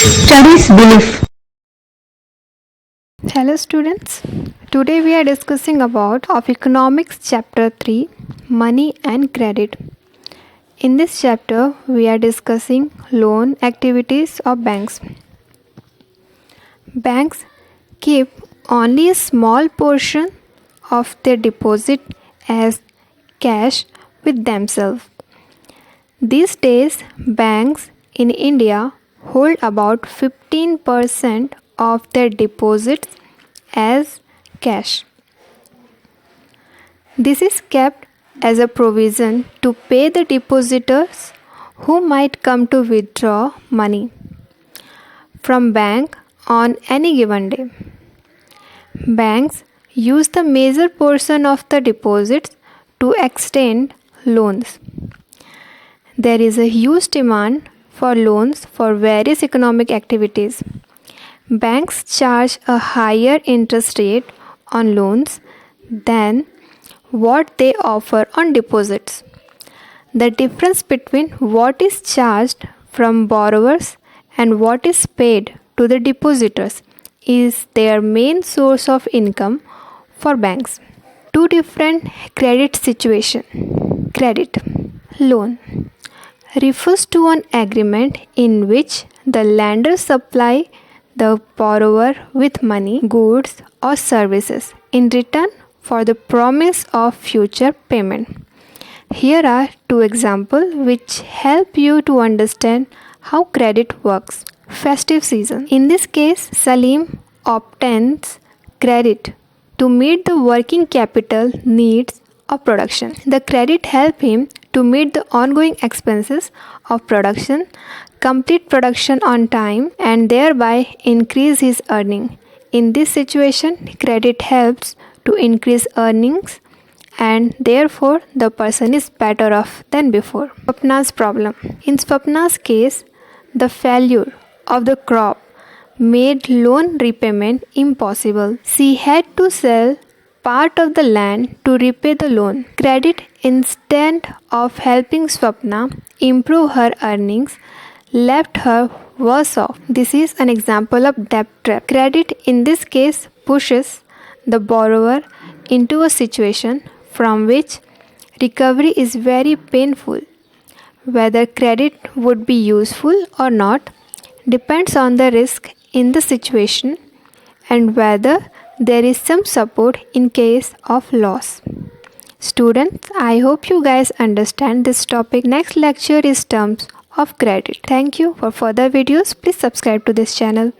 Studies belief. Hello students, today we are discussing about of economics chapter 3 money and credit. In this chapter we are discussing loan activities of banks. Banks keep only a small portion of their deposit as cash with themselves. These days banks in India hold about 15% of their deposits as cash. This is kept as a provision to pay the depositors who might come to withdraw money from bank on any given day. Banks use the major portion of the deposits to extend loans. There is a huge demand for loans for various economic activities. Banks charge a higher interest rate on loans than what they offer on deposits. The difference between what is charged from borrowers and what is paid to the depositors is their main source of income for banks. Two different credit situations. Credit loan refers to an agreement in which the lender supply the borrower with money, goods or services in return for the promise of future payment. Here are two examples which help you to understand how credit works. Festive season. In this case, Salim obtains credit to meet the working capital needs of production. The credit helps him to meet the ongoing expenses of production, complete production on time, and thereby increase his earning. In this situation, credit helps to increase earnings and therefore the person is better off than before. Swapna's problem. In Swapna's case, the failure of the crop made loan repayment impossible. She had to sell part of the land to repay the loan. Credit, instead of helping Swapna improve her earnings, left her worse off. This is an example of debt trap. Credit in this case pushes the borrower into a situation from which recovery is very painful. Whether credit would be useful or not depends on the risk in the situation and whether there is some support in case of loss. Students, I hope you guys understand this topic. Next lecture is terms of credit. Thank you. For further videos, please subscribe to this channel.